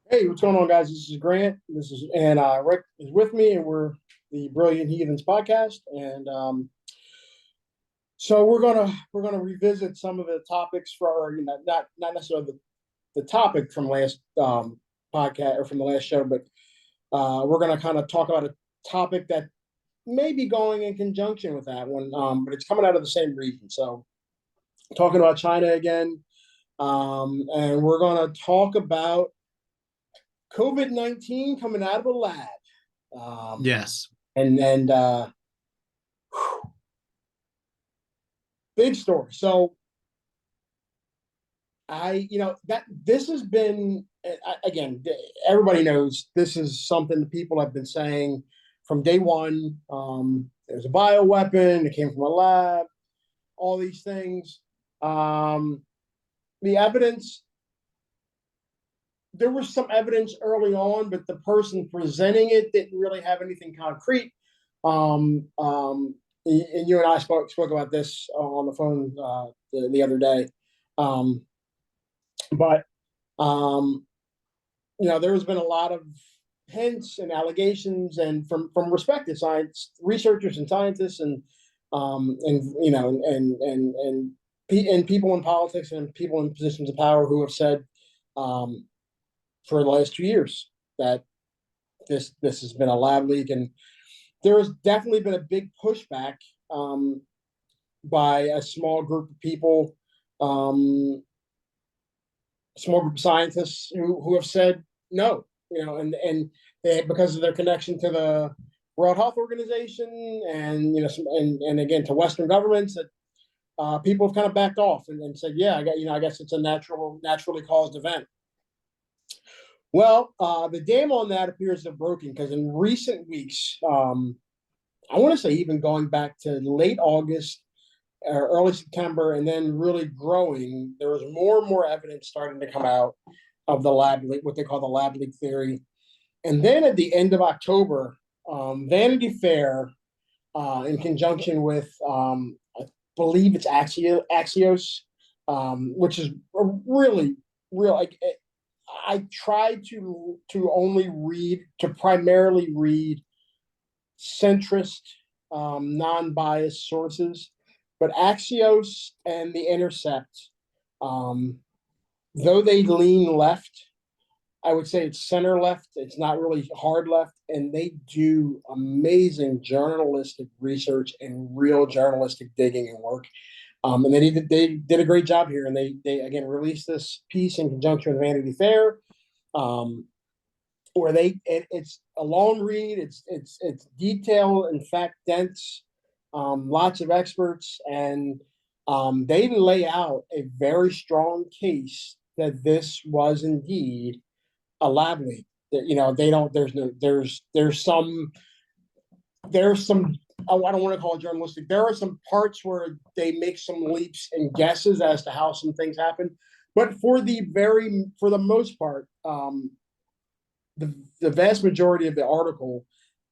Hey, what's going on, guys? This is Grant. Rick is with me, and we're the Brilliant Heathens podcast. So we're gonna revisit some of the topics for our, not necessarily the topic from last podcast or from the last show, but we're gonna kind of talk about a topic that may be going in conjunction with that one, but it's coming out of the same region. So talking about China again, and we're gonna talk about COVID-19 coming out of a lab. Um, Yes. and big story. So that this has been again. Everybody knows this is something that people have been saying from day one. There's a bioweapon. It came from a lab. All these things. Um, the evidence. There was some evidence early on, but the person presenting it didn't really have anything concrete. Um, um, and you and I spoke about this on the phone the other day. Um, but um, there's been a lot of hints and allegations, and from respected science researchers and scientists, and people in politics and people in positions of power who have said um, for the last 2 years that this has been a lab leak, and there has definitely been a big pushback um, by a small group of people, um, small group of scientists who have said no, and they, because of their connection to the World Health Organization and and again to Western governments that people have kind of backed off and said, yeah, I guess it's a naturally caused event. Well, the dam on that appears to have broken because in recent weeks, I want to say even going back to late August or early September, and then really growing, there was more and more evidence starting to come out of the lab leak, what they call the lab leak theory. And then at the end of October, Vanity Fair, in conjunction with, I believe it's Axios, which is a really, real, like, I try to only read, to primarily read centrist, non-biased sources. But Axios and The Intercept, um, though they lean left, I would say it's center left. It's not really hard left, and they do amazing journalistic research and real journalistic digging and work. And they did a great job here, and they again released this piece in conjunction with Vanity Fair, um, where it's a long read. It's detailed and fact dense. Lots of experts, and they lay out a very strong case that this was indeed a lab leak. That they don't. There's no. There's some. Oh, I don't want to call it journalistic. There are some parts where they make some leaps and guesses as to how some things happen, but for the most part, the vast majority of the article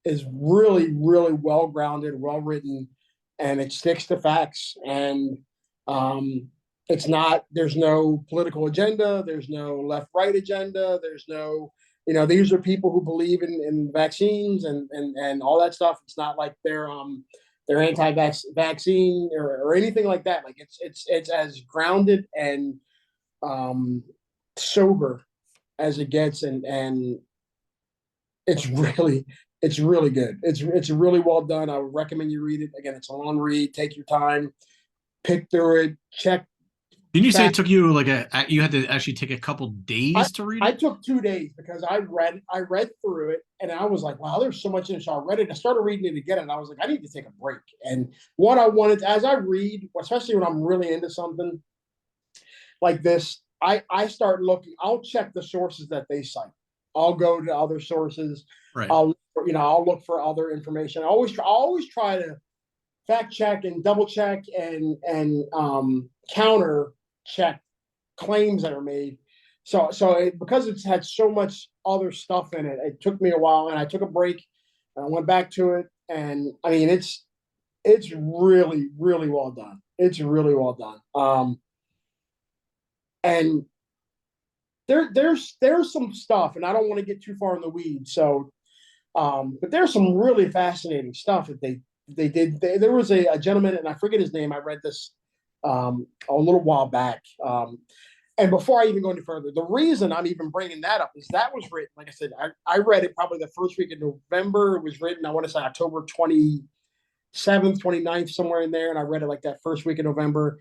is really, really well grounded, well written, and it sticks to facts. And it's not. There's no political agenda. There's no left right agenda. There's no. These are people who believe in vaccines and all that stuff. It's not like they're anti-vaccine or anything like that. Like it's as grounded and um, sober as it gets, and it's really good. It's really well done. I would recommend you read it. Again, it's a long read. Take your time, pick through it, check Didn't you say it fact. took you like you had to actually take a couple I days to read I it? took 2 days because I read through it and I was like, wow, there's so much in it. So I read it. I started reading it again, and I was like, I need to take a break. And what I wanted as I read, especially when I'm really into something like this, I start looking. I'll check the sources that they cite. I'll go to other sources. Right. I'll look for other information. I always try to fact check and double check and counter check claims that are made. Because it's had so much other stuff in it, it took me a while, and I took a break, and I went back to it, and I mean it's really, really well done. It's really well done. And there's some stuff, and I don't want to get too far in the weeds. So, but there's some really fascinating stuff that they did. There was a gentleman, and I forget his name. I read this a little while back. And before I even go any further, the reason I'm even bringing that up is that was written, like I said, I read it probably the first week of November. It was written, I want to say October 27th, 29th, somewhere in there. And I read it like that first week of November.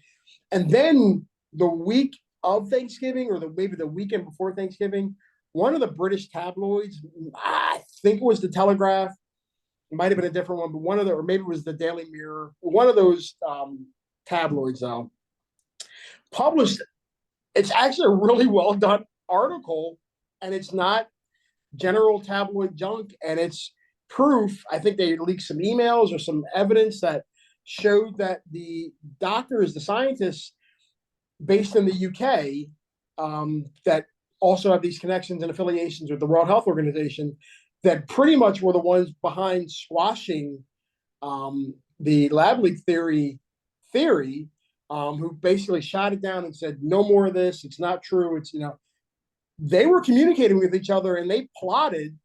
And then the week of Thanksgiving, or maybe the weekend before Thanksgiving, one of the British tabloids, I think it was the Telegraph, it might have been a different one, but one of the, or maybe it was the Daily Mirror, one of those tabloids, published. It's actually a really well done article, and it's not general tabloid junk, and it's proof. I think they leaked some emails or some evidence that showed that the doctors, the scientists based in the UK, that also have these connections and affiliations with the World Health Organization, that pretty much were the ones behind squashing the lab leak theory, who basically shot it down and said, no more of this. It's not true. It's, they were communicating with each other, and they plotted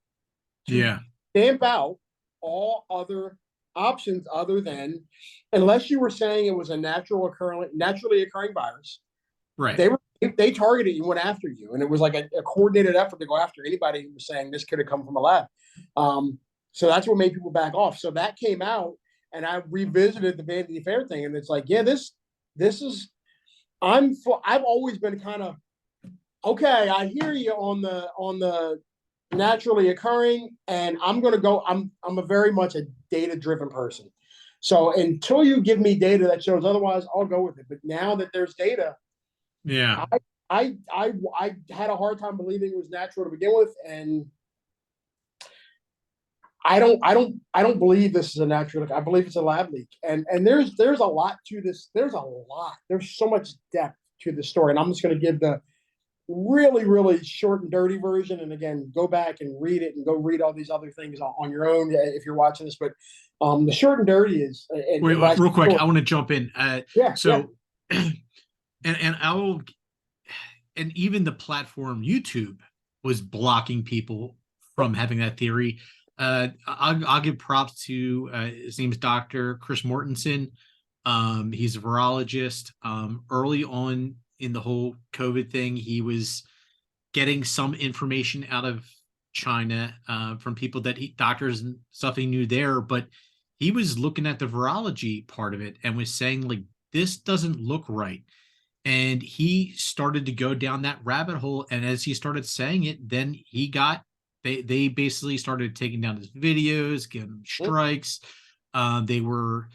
to stamp out all other options other than, unless you were saying it was a naturally occurring virus. Right. They targeted you, went after you, and it was like a coordinated effort to go after anybody who was saying this could have come from a lab. So that's what made people back off. So that came out, and I revisited the Vanity Fair thing, and it's like, yeah, this is, I've always been kind of, okay, I hear you on the naturally occurring, and I'm a very much a data driven person. So until you give me data that shows otherwise, I'll go with it. But now that there's data, I had a hard time believing it was natural to begin with, and I don't believe this is a natural leak. I believe it's a lab leak, and there's a lot to this. There's so much depth to the story, and I'm just going to give the really, really short and dirty version. And again, go back and read it, and go read all these other things on your own if you're watching this. But the short and dirty is. Wait, real quick, I want to jump in. So, and and even the platform YouTube was blocking people from having that theory. I'll give props to his name's Dr. Chris Mortensen. He's a virologist. Early on in the whole COVID thing, he was getting some information out of China from people doctors and stuff he knew there, but he was looking at the virology part of it and was saying, like, this doesn't look right. And he started to go down that rabbit hole. And as he started saying it, then they basically started taking down his videos, giving him strikes. They were,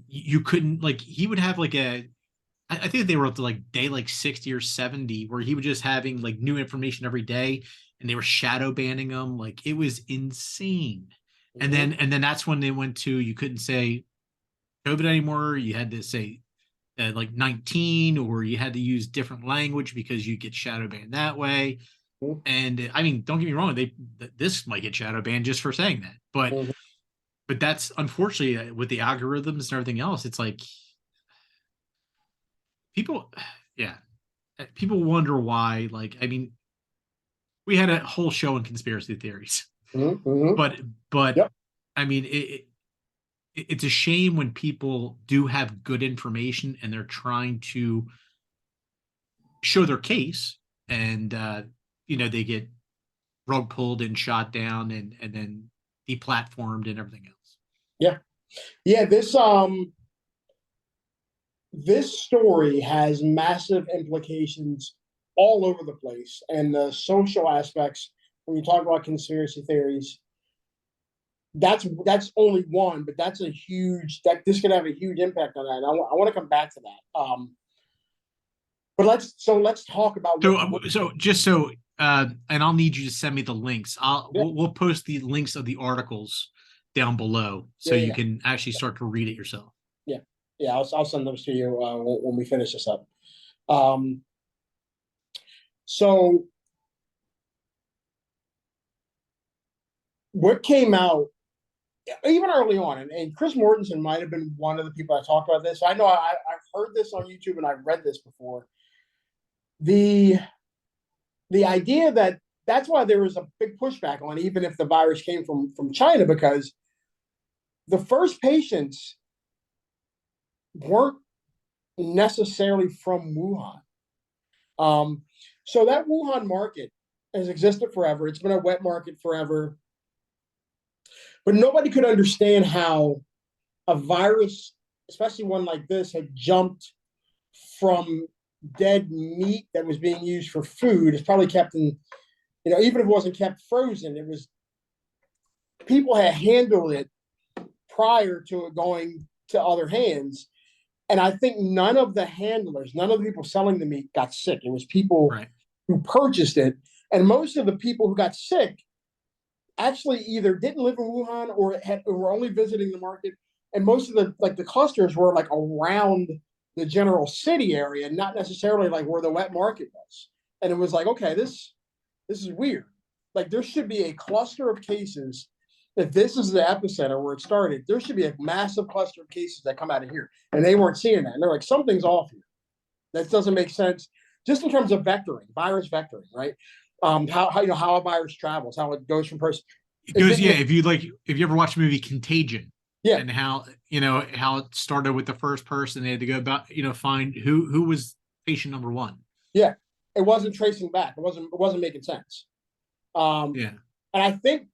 you couldn't, like, he would have like I think they were up to like day like 60 or 70, where he was just having like new information every day, and they were shadow banning him. Like, it was insane. And then that's when they went to, you couldn't say COVID anymore. You had to say like 19, or you had to use different language because you get shadow banned that way. And I mean, don't get me wrong, this might get shadow banned just for saying that, but that's unfortunately with the algorithms and everything else. It's like people wonder why. Like, I mean, we had a whole show on conspiracy theories, but I mean, it's a shame when people do have good information and they're trying to show their case, and they get rug pulled and shot down and then deplatformed and everything else. Yeah. This story has massive implications all over the place, and the social aspects. When you talk about conspiracy theories, that's only one, but that's a huge, that this could have a huge impact on that. And I want to come back to that. But let's talk about and I'll need you to send me the links. We'll post the links of the articles down below, so you can actually start to read it yourself. Yeah, I'll send those to you when we finish this up. So what came out even early on, and Chris Mortensen might have been one of the people I talked about this. I know I've heard this on YouTube and I've read this before. The the idea that's why there was a big pushback on even if the virus came from China, because the first patients weren't necessarily from Wuhan. So that Wuhan market has existed forever. It's been a wet market forever. But nobody could understand how a virus, especially one like this, had jumped from dead meat that was being used for food. It's probably kept in, even if it wasn't kept frozen, it was, people had handled it prior to it going to other hands. And I think none of the handlers, none of the people selling the meat got sick. It was people who purchased it. And most of the people who got sick actually either didn't live in Wuhan or were only visiting the market. And most of the clusters were like around the general city area, not necessarily like where the wet market was. And it was like, okay, this is weird. Like there should be a cluster of cases. If this is the epicenter where it started, there should be a massive cluster of cases that come out of here. And they weren't seeing that. And they're like, something's off here. That doesn't make sense. Just in terms of vectoring, virus vectoring, right? How a virus travels, how it goes from person. It goes, if you ever watch the movie Contagion, and how it started with the first person, they had to go about, find who was patient number one. Yeah, it wasn't tracing back. It wasn't making sense. And I think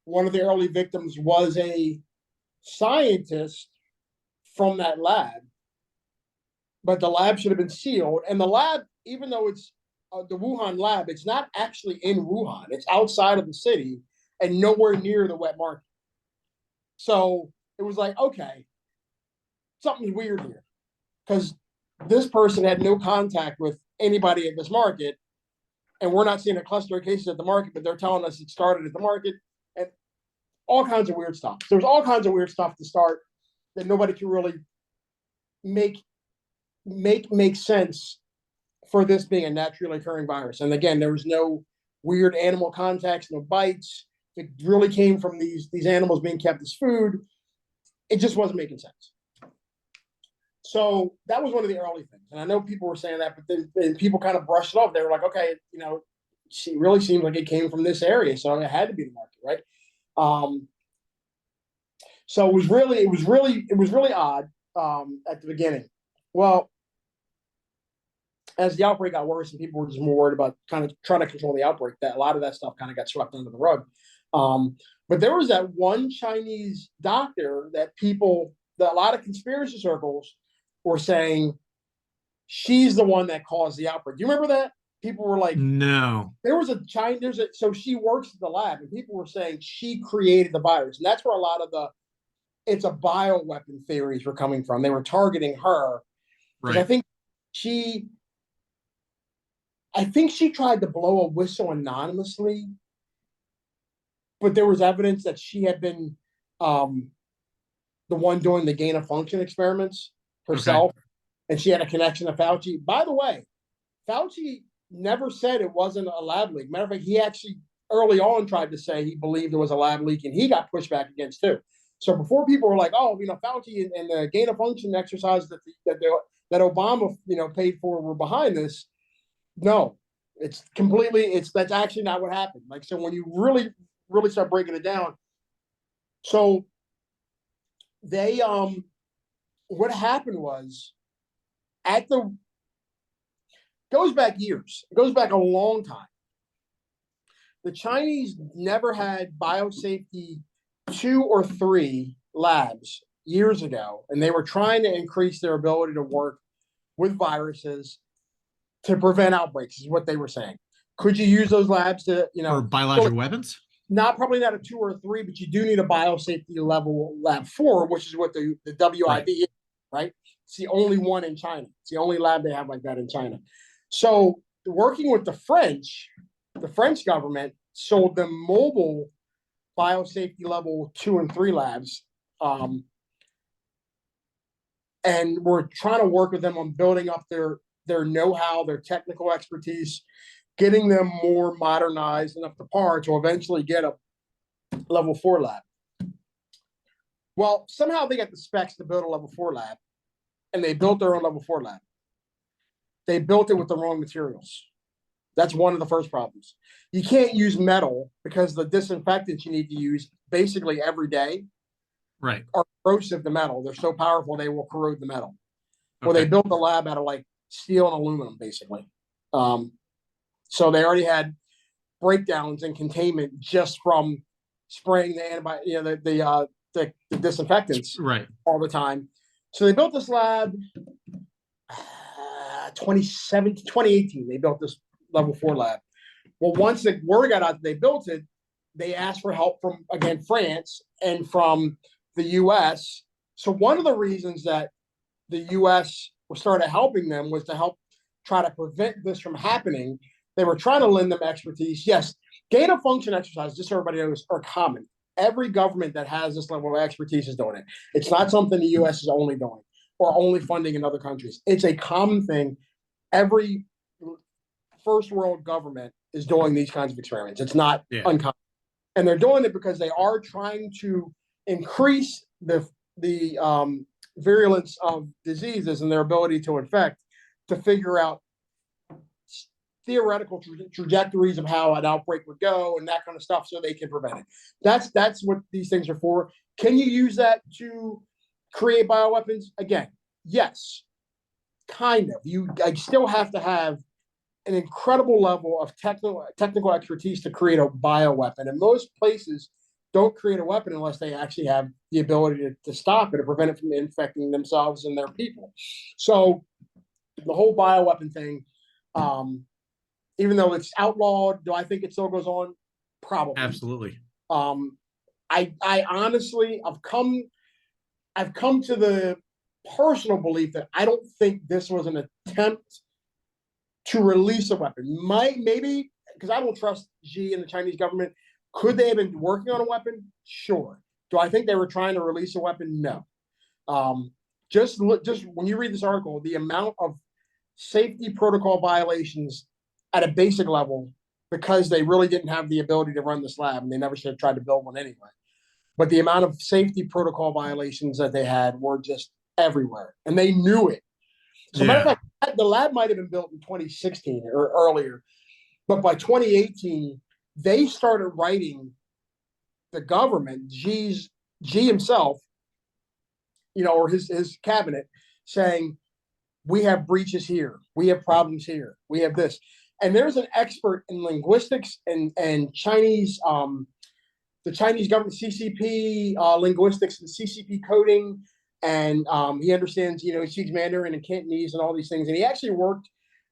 one of the early victims was a scientist from that lab, but the lab should have been sealed. And the lab, even though it's the Wuhan lab, it's not actually in Wuhan. It's outside of the city and nowhere near the wet market. So it was like, okay, something's weird here, because this person had no contact with anybody at this market, and we're not seeing a cluster of cases at the market, but they're telling us it started at the market, and all kinds of weird stuff. There's all kinds of weird stuff to start that nobody can really make sense for this being a naturally occurring virus. And again, there was no weird animal contacts, no bites. It really came from these animals being kept as food. It just wasn't making sense. So that was one of the early things. And I know people were saying that, but then people kind of brushed it off. They were like, okay, she really seems like it came from this area, so it had to be the market, right? So it was really odd at the beginning. Well, as the outbreak got worse and people were just more worried about kind of trying to control the outbreak, that a lot of that stuff kind of got swept under the rug. But there was that one Chinese doctor that a lot of conspiracy circles were saying she's the one that caused the outbreak. Do you remember that? People were like, no. So she works at the lab, and people were saying she created the virus. And that's where a lot of it's a bioweapon theories were coming from. They were targeting her. Right. I think she tried to blow a whistle anonymously, but there was evidence that she had been the one doing the gain of function experiments herself, and she had a connection to Fauci. By the way, Fauci never said it wasn't a lab leak. Matter of fact, he actually early on tried to say he believed it was a lab leak, and he got pushed back against too. So before people were like, "Oh, Fauci and the gain of function exercises that Obama paid for were behind this," no, that's actually not what happened. Like, so when you really start breaking it down, so they what happened was goes back years. It goes back a long time. The Chinese never had biosafety 2 or 3 labs years ago, and they were trying to increase their ability to work with viruses to prevent outbreaks, is what they were saying. Could you use those labs to, for biological weapons? Probably not a 2 or a 3, but you do need a biosafety level lab 4, which is what the WIV is, right? It's the only one in China. It's the only lab they have like that in China. So working with the French government sold them mobile biosafety level 2 and 3 labs. And we're trying to work with them on building up their know-how, their technical expertise, getting them more modernized and up to par to eventually get a level 4 lab. Well, somehow they got the specs to build a level 4 lab, and they built their own level 4 lab. They built it with the wrong materials. That's one of the first problems. You can't use metal because the disinfectants you need to use basically every day are corrosive to metal. They're so powerful they will corrode the metal. Well, they built the lab out of like steel and aluminum, basically. So they already had breakdowns in containment just from spraying the the disinfectants all the time. So they built this lab 2018. They built this level 4 lab. Well, once the word got out that they built it, they asked for help from, again, France and from the US. So one of the reasons that the US started helping them was to help try to prevent this from happening. They were trying to lend them expertise. Yes, gain of function exercises, just so everybody knows, are common. Every government that has this level of expertise is doing it. It's not something the US is only doing or only funding in other countries. It's a common thing. Every first world government is doing these kinds of experiments. It's not uncommon. And they're doing it because they are trying to increase the virulence of diseases and their ability to infect, to figure out theoretical trajectories of how an outbreak would go and that kind of stuff, so they can prevent it. That's what these things are for. Can you use that to create bioweapons? Again, yes, kind of. I still have to have an incredible level of technical expertise to create a bioweapon. And most places don't create a weapon unless they actually have the ability to stop it or prevent it from infecting themselves and their people. So the whole bioweapon thing, even though it's outlawed, do I think it still goes on? Probably. Absolutely. I honestly, I've come to the personal belief that I don't think this was an attempt to release a weapon. Maybe because I don't trust Xi and the Chinese government. Could they have been working on a weapon? Sure. Do I think they were trying to release a weapon? No. Just when you read this article, the amount of safety protocol violations at a basic level, because they really didn't have the ability to run this lab, and they never should have tried to build one anyway. But the amount of safety protocol violations that they had were just everywhere, and they knew it. So, matter of fact, the lab might have been built in 2016 or earlier, but by 2018, they started writing the government, Xi himself, or his cabinet, saying, we have breaches here, we have problems here, we have this. And there's an expert in linguistics and Chinese, the Chinese government, CCP linguistics and CCP coding, and he understands, he speaks Mandarin and Cantonese and all these things. And he actually worked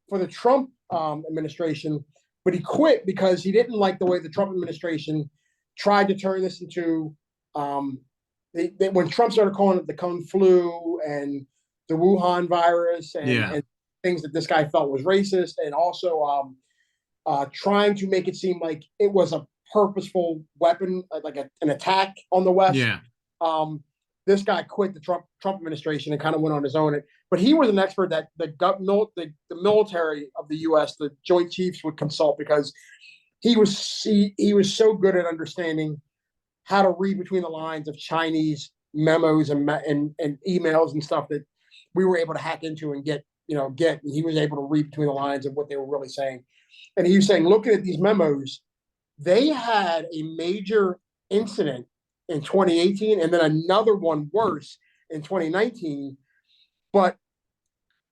for the Trump administration, but he quit because he didn't like the way the Trump administration tried to turn this into, when Trump started calling it the Kung flu and the Wuhan virus and things that this guy felt was racist, and also trying to make it seem like it was a purposeful weapon, like an attack on the West. This guy quit the Trump administration and kind of went on his own. But he was an expert that the military of the U.S., the Joint Chiefs, would consult, because he was so good at understanding how to read between the lines of Chinese memos and emails and stuff that we were able to hack into and get. And he was able to read between the lines of what they were really saying. And he was saying, looking at these memos, they had a major incident in 2018 and then another one worse in 2019. But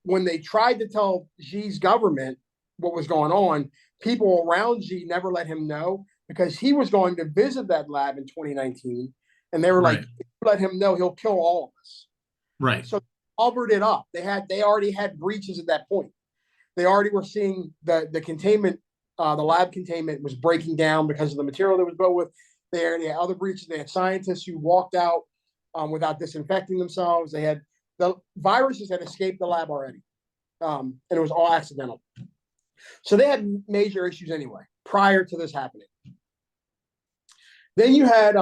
when they tried to tell Xi's government what was going on, people around Xi never let him know, because he was going to visit that lab in 2019. And they were like, if you let him know, he'll kill all of us. Right. So covered it up. They already had breaches at that point. They already were seeing the containment, the lab containment was breaking down because of the material that was built with. They had other breaches. They had scientists who walked out without disinfecting themselves. They had the viruses had escaped the lab already, and it was all accidental. So they had major issues anyway prior to this happening. Then you had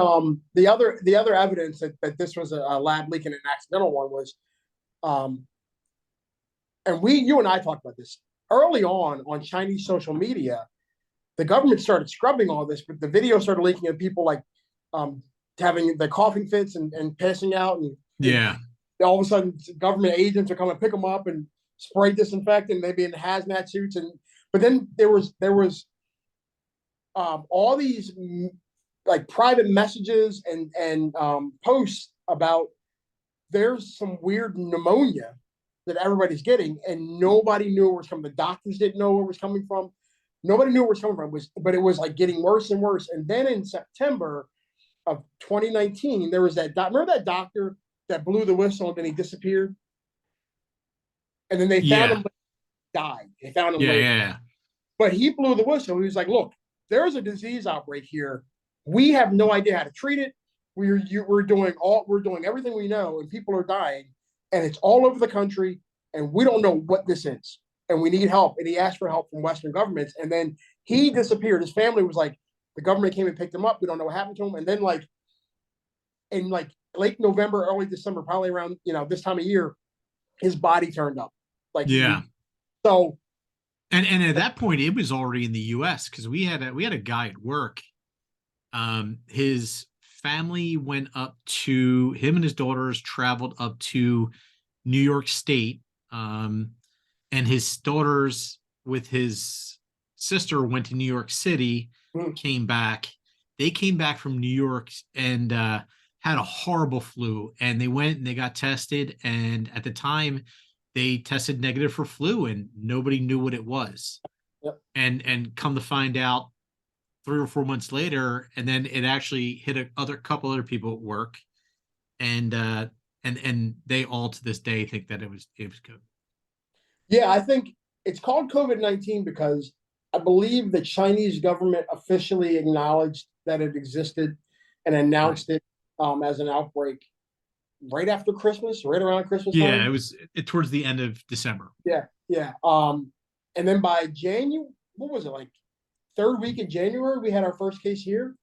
the other evidence that this was a lab leak and an accidental one was, and you and I talked about this early on Chinese social media. The government started scrubbing all this, but the video started leaking of people like having the coughing fits and passing out, and all of a sudden government agents are coming to pick them up and spray disinfectant, maybe in hazmat suits, But then there was all these like private messages and posts about there's some weird pneumonia that everybody's getting, and nobody knew where it was coming. The doctors didn't know where it was coming from. Nobody knew where it was coming from. But it was like getting worse and worse. And then in September of 2019, there was that. Remember that doctor that blew the whistle and then he disappeared, and then they found him, died. They found him later. Yeah. But he blew the whistle. He was like, "Look, there's a disease outbreak here. We have no idea how to treat it. We're doing everything we know, and people are dying, and it's all over the country, and we don't know what this is, and we need help." And he asked for help from Western governments, and then he disappeared. His family was like, the government came and picked him up. We don't know what happened to him. And then like in like late November, early December, probably around this time of year, his body turned up. Like so. And at that point, it was already in the U.S. because we had a guy at work. His family went up to him and his daughters traveled up to New York State, and his daughters with his sister went to New York City, came back. They came back from New York and had a horrible flu, and they went and they got tested, and at the time they tested negative for flu and nobody knew what it was. Yep. And come to find out 3 or 4 months later, and then it actually hit a couple other people at work, and they all to this day think that it was good. Yeah, I think it's called COVID-19 because I believe the Chinese government officially acknowledged that it existed and announced it as an outbreak right after Christmas, right around Christmas time. Yeah, it was towards the end of December. Yeah. And then by January, what was it, like third week in January, we had our first case here,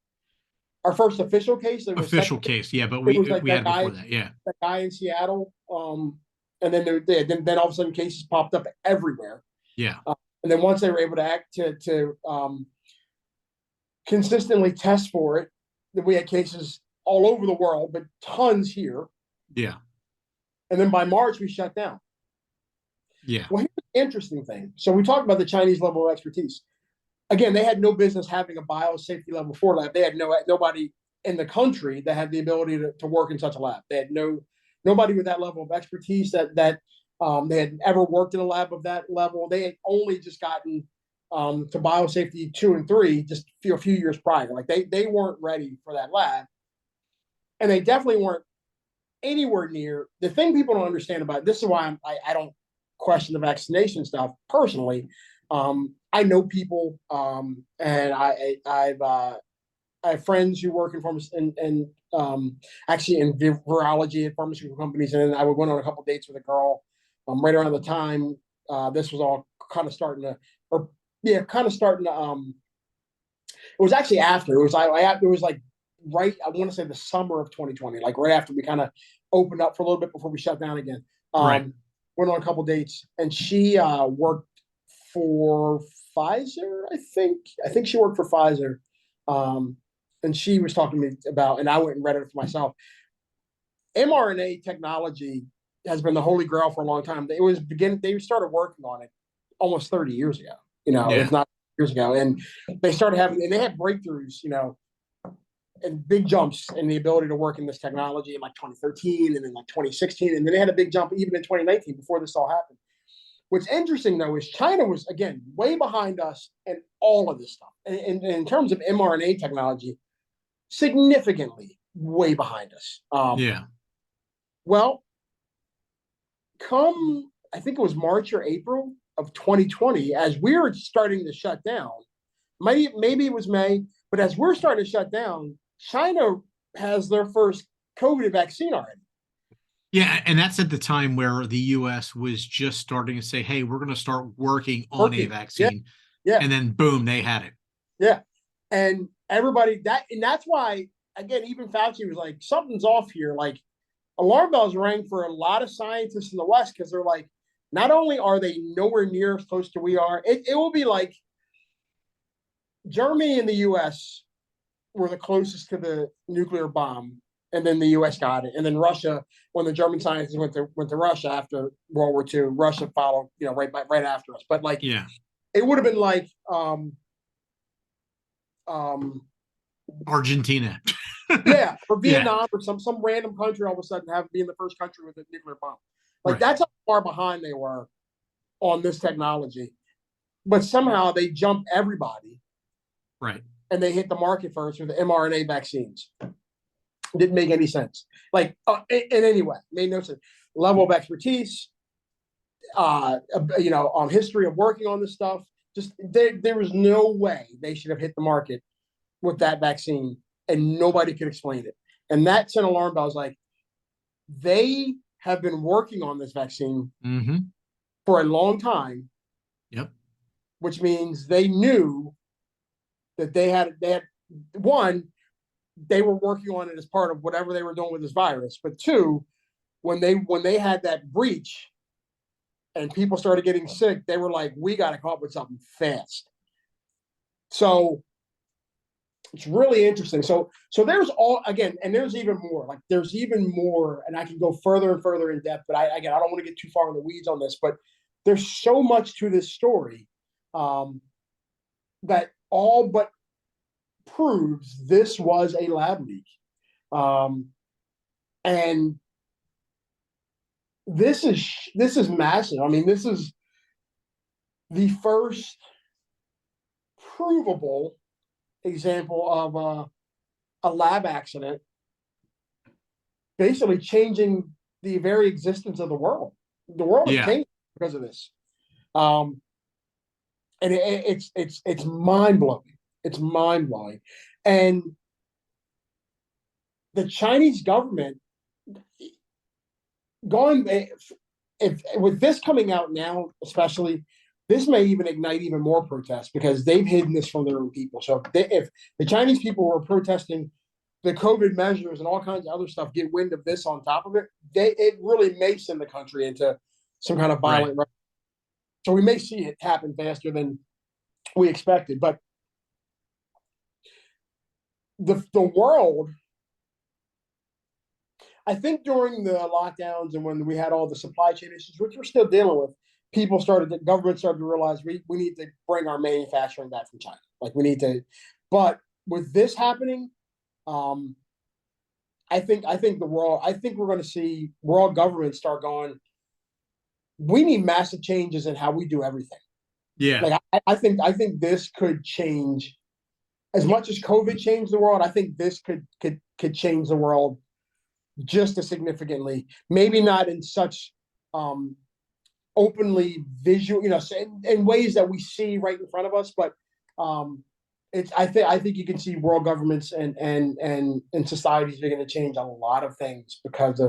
our first official case. Official case, yeah, but we had before that, yeah. That guy in Seattle, and then then all of a sudden cases popped up everywhere. Yeah, and then once they were able to act to consistently test for it, then we had cases all over the world, but tons here. Yeah. And then by March, we shut down. Yeah. Well, here's the interesting thing. So we talked about the Chinese level of expertise. Again, they had no business having a biosafety level 4 lab. They had nobody in the country that had the ability to work in such a lab. They had nobody with that level of expertise that they had ever worked in a lab of that level. They had only just gotten to biosafety 2 and 3 just a few years prior. Like they weren't ready for that lab. And they definitely weren't anywhere near the thing people don't understand about it. This is why I don't question the vaccination stuff personally. I know people, and I have friends who work in pharmacy and actually in virology at pharmaceutical companies, and I went on a couple of dates with a girl right around the time this was all kind of starting to, it was actually after it was like right, I want to say the summer of 2020, like right after we kind of opened up for a little bit before we shut down again. Right. Went on a couple of dates, and she worked for Pfizer, I think she worked for Pfizer. And she was talking to me about, and I went and read it for myself. mRNA technology has been the holy grail for a long time. They started working on it almost 30 years ago, if not years ago. And they started having, and they had breakthroughs, and big jumps in the ability to work in this technology in like 2013 and then like 2016. And then they had a big jump even in 2019 before this all happened. What's interesting, though, is China was, again, way behind us in all of this stuff. And in terms of mRNA technology, significantly way behind us. Well, come, I think it was March or April of 2020, as we were starting to shut down, maybe it was May, but as we're starting to shut down, China has their first COVID vaccine already. Yeah, and that's at the time where the U.S. was just starting to say, hey, we're going to start working on a vaccine. Yeah. And then, boom, they had it. Yeah. And everybody, that's why, again, even Fauci was like, something's off here. Like, alarm bells rang for a lot of scientists in the West, because they're like, not only are they nowhere near as close to we are, it will be like Germany and the U.S. were the closest to the nuclear bomb, and then the U.S. got it, and then Russia, when the German scientists went to Russia after World War II, Russia followed, right after us. But like, it would have been like um Argentina. yeah, or Yeah. Vietnam or some random country all of a sudden have being the first country with a nuclear bomb. Like Right. that's how far behind they were on this technology. But somehow they jumped everybody. Right. And they hit the market first with the mRNA vaccines. Didn't make any sense. Like in any way, made no sense. Level of expertise, history of working on this stuff. Just there was no way they should have hit the market with that vaccine, and nobody could explain it. And that sent alarm bells. Like they have been working on this vaccine for a long time. Yep. Which means they knew that they had one, they were working on it as part of whatever they were doing with this virus. But two, when they had that breach and people started getting sick, they were like, we got to come up with something fast. So it's really interesting. So there's all again, and there's even more. Like there's even more, and I can go further and further in depth. But I don't want to get too far in the weeds on this. But there's so much to this story that all but proves this was a lab leak. And this is massive. I mean, this is the first provable example of a lab accident basically changing the very existence of the world. The world has changed because of this. And it's mind blowing. It's mind blowing. And the Chinese government going if with this coming out now, especially, this may even ignite even more protests because they've hidden this from their own people. So if the Chinese people were protesting the COVID measures and all kinds of other stuff, get wind of this on top of it, it really may send the country into some kind of violent. Right. So we may see it happen faster than we expected. But the world, I think during the lockdowns and when we had all the supply chain issues, which we're still dealing with, the government started to realize we need to bring our manufacturing back from China. Like we need to, but with this happening, I think we're going to see world governments start going, we need massive changes in how we do everything. Yeah. Like I think this could change as much as COVID changed the world. I think this could change the world just as significantly, maybe not in such openly visual, in ways that we see right in front of us, but I think you can see world governments and societies are going to change a lot of things because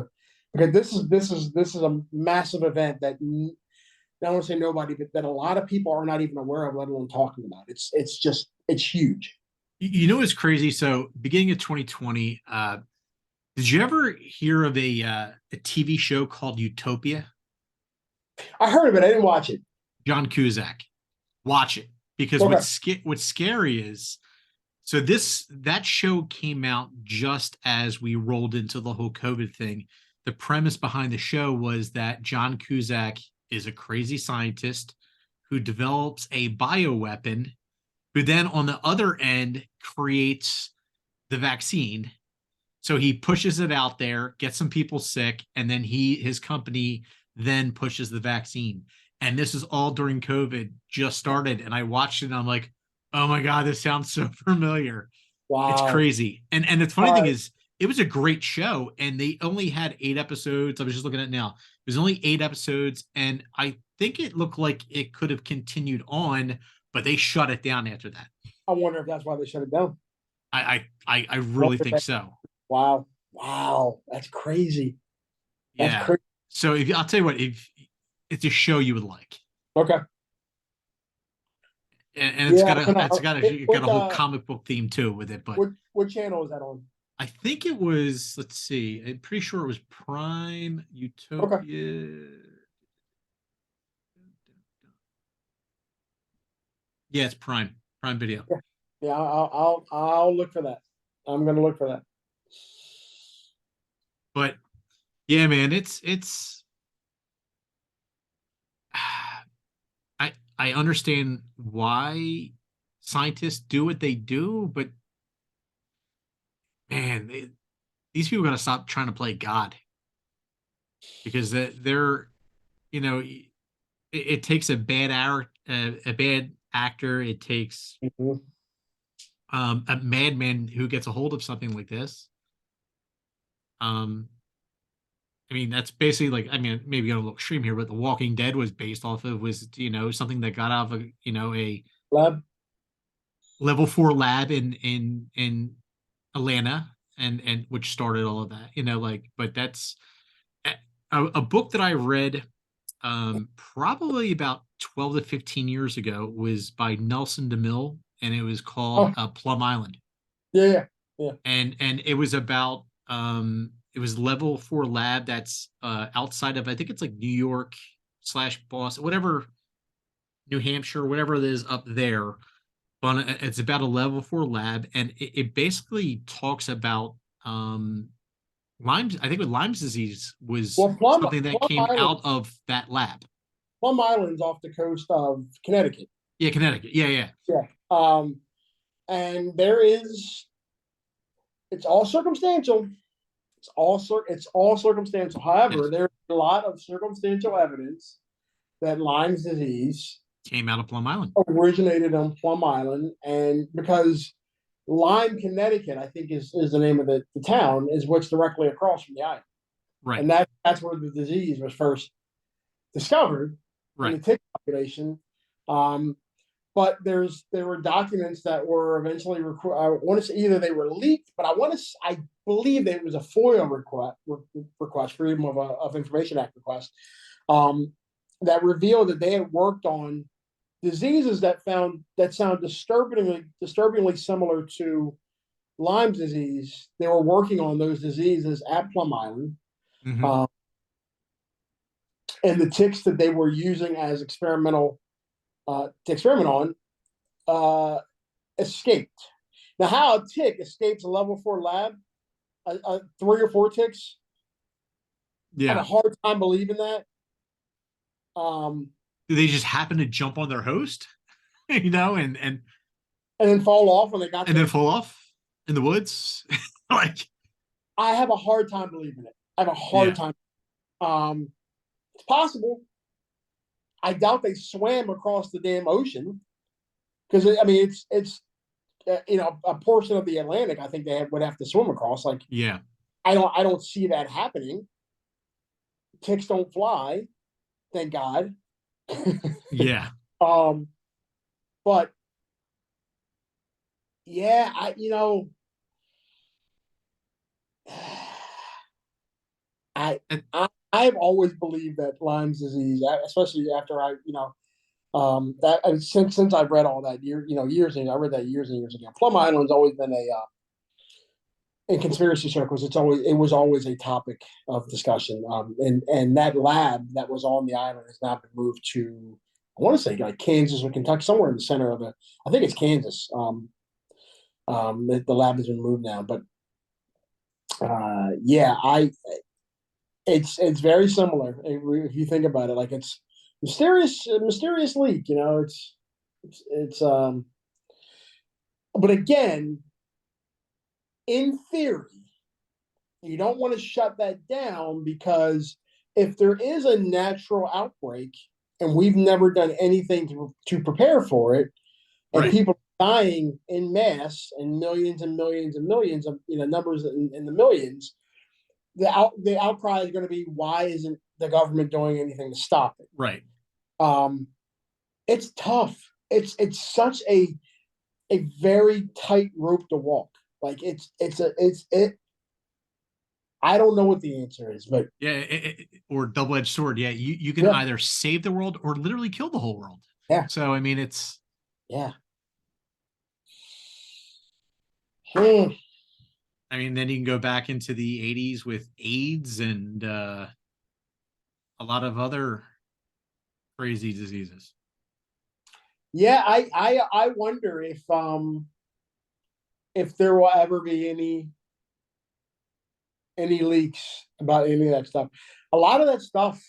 this is a massive event that I don't want to say nobody, but that a lot of people are not even aware of, let alone talking about. It's huge. You know what's crazy? So beginning of 2020, did you ever hear of a TV show called Utopia? I heard of it. I didn't watch it. John Cusack. Watch it. Because what's scary is, so that show came out just as we rolled into the whole COVID thing. The premise behind the show was that John Cusack is a crazy scientist who develops a bioweapon, who then on the other end creates the vaccine. So he pushes it out there, gets some people sick, and then his company then pushes the vaccine. And this is all during COVID, just started. And I watched it and I'm like, oh my God, this sounds so familiar. Wow. It's crazy. And the funny thing is, it was a great show and they only had 8 episodes. I was just looking at it now. It was only 8 episodes. And I think it looked like it could have continued on, but they shut it down after that. I wonder if that's why they shut it down. I really think so. Wow. That's crazy. That's crazy. So I'll tell you what, if it's a show you would like. Okay. And it's got a whole comic book theme too with it. But what channel is that on? I think it was, let's see, I'm pretty sure it was Prime Utopia. Okay. Yeah, it's Prime Video. Yeah, I'll look for that. I'm gonna look for that. But yeah, man, it's I understand why scientists do what they do, but man, these people got to stop trying to play God, because they're, you know, it takes a bad hour, a bad actor. It takes Mhm. a madman who gets a hold of something like this. Um, I mean, that's basically like, I mean, maybe going a little extreme here, but The Walking Dead was based off of, was, something that got out of a, a Lab. level 4 lab in Atlanta, and which started all of that, like, but that's a book that I read probably about 12 to 15 years ago, was by Nelson DeMille, and it was called Oh, Plum Island. yeah, yeah, yeah. And it was about it was level 4 lab that's outside of, I think it's like New York slash Boston, whatever, New Hampshire, whatever it is up there. But it's about a level 4 lab, and it basically talks about Lyme's. I think with Lyme's disease was Well, something that came out of that lab. Plum Island's off the coast of Connecticut. Yeah, Connecticut. Yeah, yeah. Yeah. And it's all circumstantial. It's all circumstantial. However, Yes. there's a lot of circumstantial evidence that Lyme's disease Came out of Plum Island. originated on Plum Island, and because Lyme, Connecticut, I think is the name of the town, is what's directly across from the island, Right. and that's where the disease was first discovered in the Right. tick population. Um, but there were documents that were eventually I want to say either they were leaked, but I believe that it was a FOIA request, Freedom of Information Act request, um, that revealed that they had worked on diseases that sound disturbingly similar to Lyme disease. They were working on those diseases at Plum Island, Hmm. um, and the ticks that they were using as experimental to experiment on uh, escaped. Now, how a tick escapes a level 4 lab, 3 or 4 ticks, I have a Yeah. hard time believing that. Um, Do they just happen to jump on their host, and then fall off when they got and then there. fall off in the woods? Like, I have a hard time believing it. I have a hard yeah. time. It's possible. I doubt they swam across the damn ocean because I mean it's a portion of the Atlantic. I think would have to swim across. Like Yeah. I don't see that happening. Ticks don't fly, thank God. Yeah. um, but yeah, I And I've always believed that Lyme's disease, especially after that since I've read all that years ago. I read that years and years ago. Plum Island's always been a in conspiracy circles. It was always a topic of discussion. And that lab that was on the island has now been moved to, I want to say, like Kansas or Kentucky, somewhere in the center of it. I think it's Kansas. The lab has been moved now, but yeah, it's very similar if you think about it. Like it's mysterious leak. It's but again, in theory, you don't want to shut that down because if there is a natural outbreak and we've never done anything to prepare for it, and right. people are dying in mass and millions and millions and millions of numbers in the millions, the outcry is going to be, why isn't the government doing anything to stop it? Right. Um, it's tough. It's such a very tight rope to walk. Like it. I don't know what the answer is, but Yeah. Or double-edged sword. Yeah. You can yeah, either save the world or literally kill the whole world. yeah, So, I mean, it's, yeah. Hmm. I mean, then you can go back into the 80s with AIDS and a lot of other crazy diseases. Yeah, I wonder if there will ever be any leaks about any of that stuff. A lot of that stuff,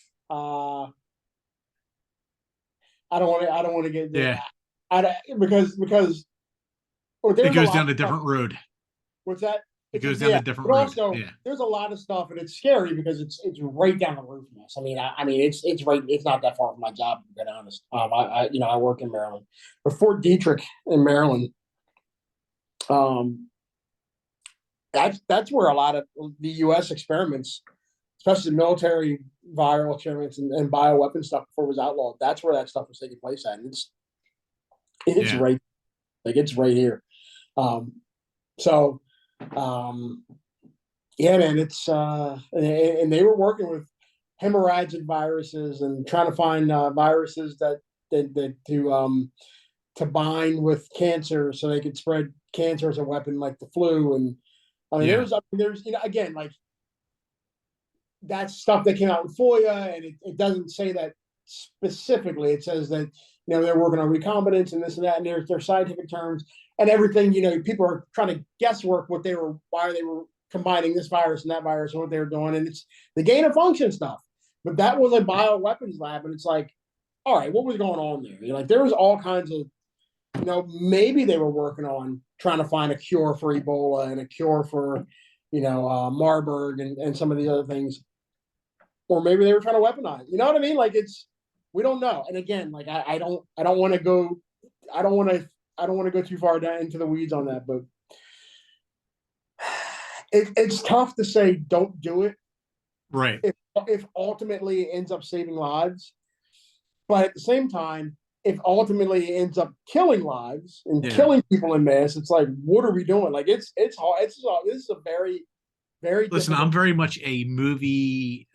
I don't want to get there. Yeah. Because or It there's a goes lot down of a stuff. different road. What's that? It It's a, goes down yeah, a different but road. also Yeah. there's a lot of stuff, and it's scary because it's right down the road from us. I mean, it's right. It's not that far from my job, to be honest. I work in Maryland, but Fort Detrick in Maryland. Um, that's where a lot of the U.S. experiments, especially military viral experiments and bioweapon stuff before it was outlawed. That's where that stuff was taking place at. And it's Yeah. right, like it's right here. Um, so um, yeah, man, it's and they were working with hemorrhagic viruses and trying to find viruses that to bind with cancer so they could spread cancer as a weapon like the flu. And Yeah. there's again, like that's stuff that came out with FOIA, and it doesn't say that specifically. It says that they're working on recombinants and this and that, and there's scientific terms and everything. People are trying to guesswork why they were combining this virus and that virus and what they were doing, and it's the gain of function stuff. But that was a bioweapons lab, and it's like, all right, what was going on there? Like there was all kinds of, maybe they were working on trying to find a cure for Ebola and a cure for, Marburg and some of the other things, or maybe they were trying to weaponize. You know what I mean? Like we don't know. And again, like I don't want to go, I don't want to, I don't want to go too far down into the weeds on that, but it's tough to say don't do it Right. if ultimately it ends up saving lives. But at the same time, if ultimately it ends up killing lives and killing people in mass, it's like, what are we doing? Like it's hard. This is a very, very Listen, difficult. I'm very much a movie,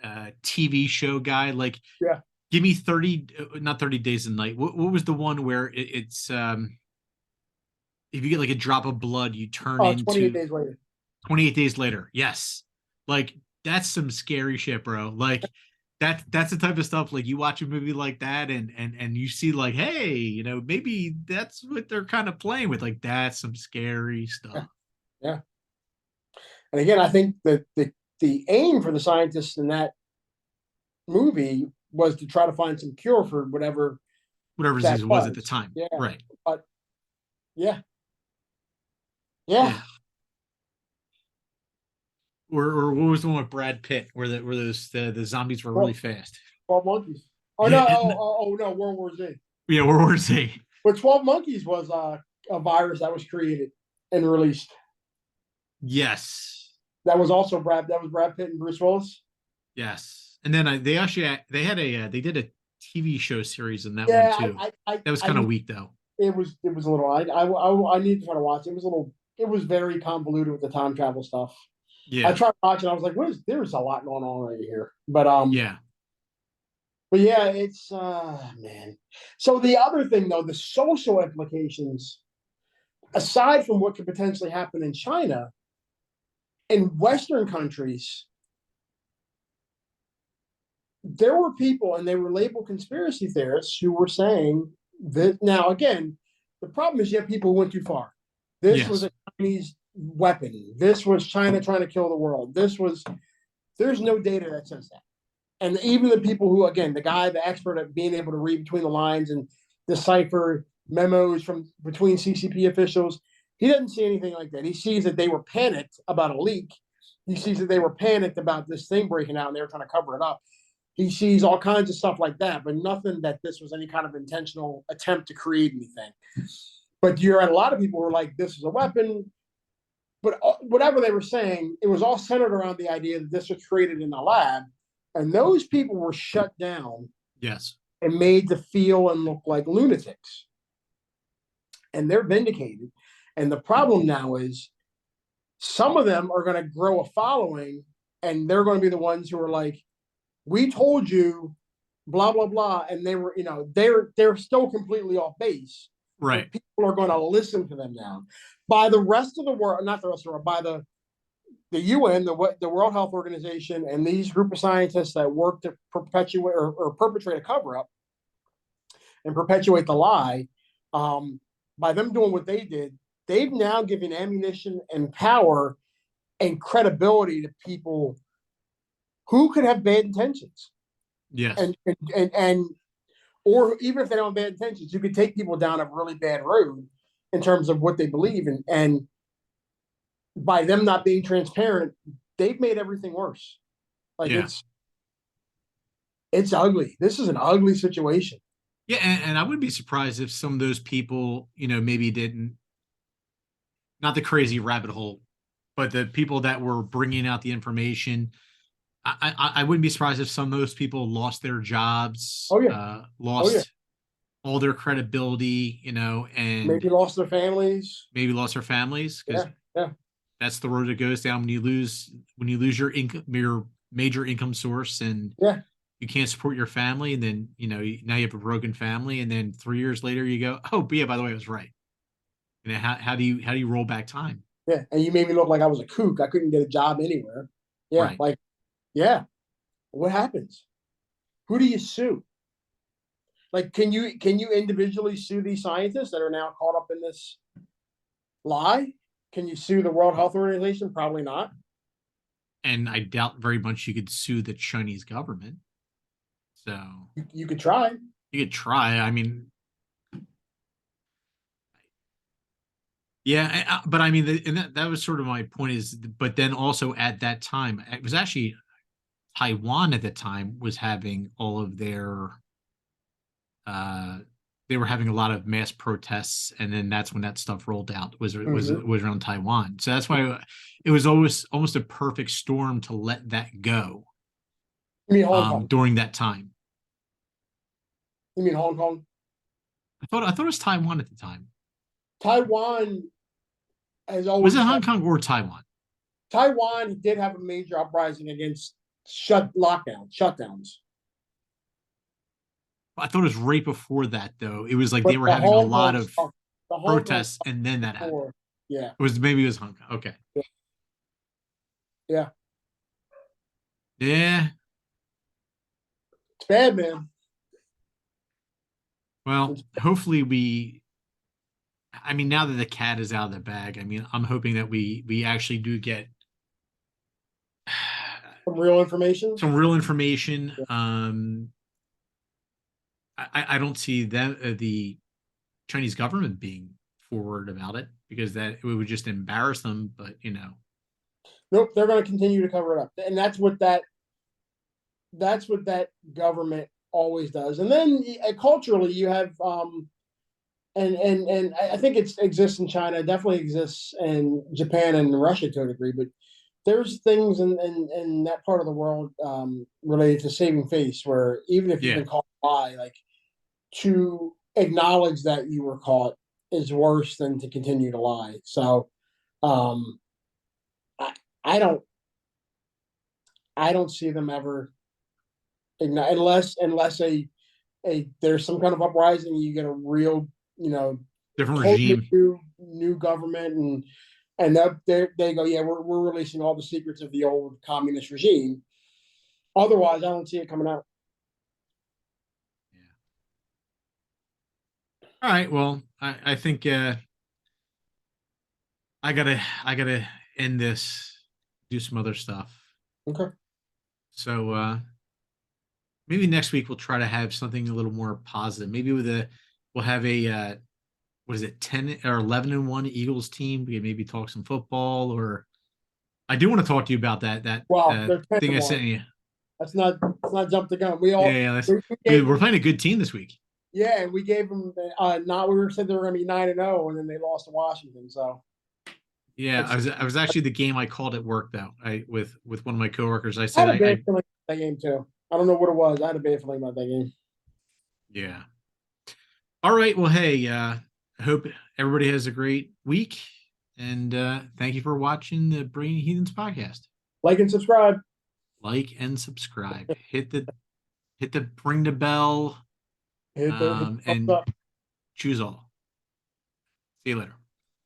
TV show guy. Like, Yeah. give me 30, not 30 Days a Night. What was the one where it's if you get like a drop of blood, you turn 28 into days later. 28 Days Later. Yes. Like that's some scary shit, bro. Like that's the type of stuff like you watch a movie like that and you see like, hey, maybe that's what they're kind of playing with. Like that's some scary Yeah. stuff. Yeah. And again, I think that the aim for the scientists in that movie was to try to find some cure for whatever that disease it was at the was. time. Yeah. Right. But yeah. Yeah. Yeah. Or what was the one with Brad Pitt where the zombies were really Well, fast? 12 monkeys. Oh Yeah, no, no, World War Z. yeah, World War Z. But 12 monkeys was a virus that was created and released. Yes. That was Brad Pitt and Bruce Willis. Yes. And then they did a TV show series in that one Yeah, too. That was kind of weak though. it was a little. I need to try to watch it. It was a little. It was very convoluted with the time travel stuff. I Yeah. tried watching. I was like, there's a lot going on right here. Yeah. But yeah, it's man. So the other thing though, the social implications, aside from what could potentially happen in China, in Western countries, there were people, and they were labeled conspiracy theorists, who were saying that. Now, again, the problem is you have people who went too far. This was Yes. a Chinese weapon. This was China trying to kill the world. There's no data that says that. And even the people who, again, the expert at being able to read between the lines and decipher memos from between CCP officials, he doesn't see anything like that. He sees that they were panicked about a leak. He sees that they were panicked about this thing breaking out and they were trying to cover it up. He sees all kinds of stuff like that, but nothing that this was any kind of intentional attempt to create anything. But you're at a lot of people who are like, this is a weapon. But whatever they were saying, it was all centered around the idea that this was created in a lab. And those people were shut down Yes. and made to feel and look like lunatics. And they're vindicated. And the problem now is some of them are going to grow a following, and they're going to be the ones who are like, we told you, blah, blah, blah. And they were, they're still completely off base. Right. But people are going to listen to them now. By the rest of the world, not the rest of the world, by the UN, the World Health Organization, and these group of scientists that work to perpetuate or perpetrate a cover up and perpetuate the lie, by them doing what they did, they've now given ammunition and power and credibility to people who could have bad intentions. Yes. And or even if they don't have bad intentions, you could take people down a really bad road in terms of what they believe in. And by them not being transparent, they've made everything worse. Like Yeah. it's ugly. This is an ugly situation. Yeah, and I wouldn't be surprised if some of those people, maybe didn't, not the crazy rabbit hole, but the people that were bringing out the information. I wouldn't be surprised if some of those people lost their jobs, Oh yeah. Oh yeah. lost all their credibility, and Maybe lost their families. maybe lost their families, because Yeah. Yeah. that's the road it goes down when you lose your income, your major income source, and Yeah. you can't support your family, and then now you have a broken family, and then 3 years later you go, oh, but yeah, by the way, I was right. How do you roll back time? Yeah. And you made me look like I was a kook. I couldn't get a job anywhere. Yeah. Right. Like, yeah. What happens? Who do you sue? Like, can you individually sue these scientists that are now caught up in this lie? Can you sue the World Health Organization? Probably not. And I doubt very much you could sue the Chinese government. So You could try. you could try. I mean, yeah, but I mean, and that was sort of my point is, but then also at that time, it was actually Taiwan at the time was having all of their, uh, they were having a lot of mass protests, and then that's when that stuff rolled out was around Taiwan. So that's why it was always almost a perfect storm to let that go. You mean Hong Kong? During that time. You mean Hong Kong? I thought it was Taiwan at the time. Taiwan has Was always it Hong Kong or Taiwan? Taiwan did have a major uprising against shutdowns. I thought it was right before that, though. It was like But they were the having a Hong lot Kong of stuff, the Hong Kong protests, and then that happened. before, yeah, Maybe it was Hong Kong. Okay. yeah, Yeah. it's bad, man. Well, hopefully I mean, now that the cat is out of the bag, I mean, I'm hoping that we actually do get Some real information. some real information. Yeah. I don't see them, the Chinese government being forward about it, because that it would just embarrass them. But Nope, they're going to continue to cover it up, and that's what that government always does. And then culturally, you have and I think it exists in China, definitely exists in Japan and Russia to a degree, but there's things in that part of the world related to saving face, where even if you've been caught by, like, to acknowledge that you were caught is worse than to continue to lie. So um, I, I don't I don't see them ever ignite unless a there's some kind of uprising. You get a real, different totally regime. new government, and they go, yeah, we're releasing all the secrets of the old communist regime. Otherwise, I don't see it coming out. Yeah. All right. Well, I think I gotta end this, do some other stuff. Okay. So maybe next week we'll try to have something a little more positive. Maybe we'll have a what is it, 10 or 11-1 Eagles team. We can maybe talk some football, or I do want to talk to you about that They're thing I 10-1. sent you. Let's not jump the gun. Yeah, we're playing a good team this week. Yeah, and we gave them not. We were said they were going to be 9-0, and then they lost to Washington. So yeah, I was actually the game I called at work, though. With one of my coworkers, I I said had a bad feeling about that game too. I don't know what it was. I had a bad feeling about that game. Yeah. All right. Well, hey, I hope everybody has a great week, and thank you for watching the Brilyant Heathanz podcast. Like and subscribe. Like and subscribe. Hit the ring the bell. Hit the thumbs And up. choose all. See you later.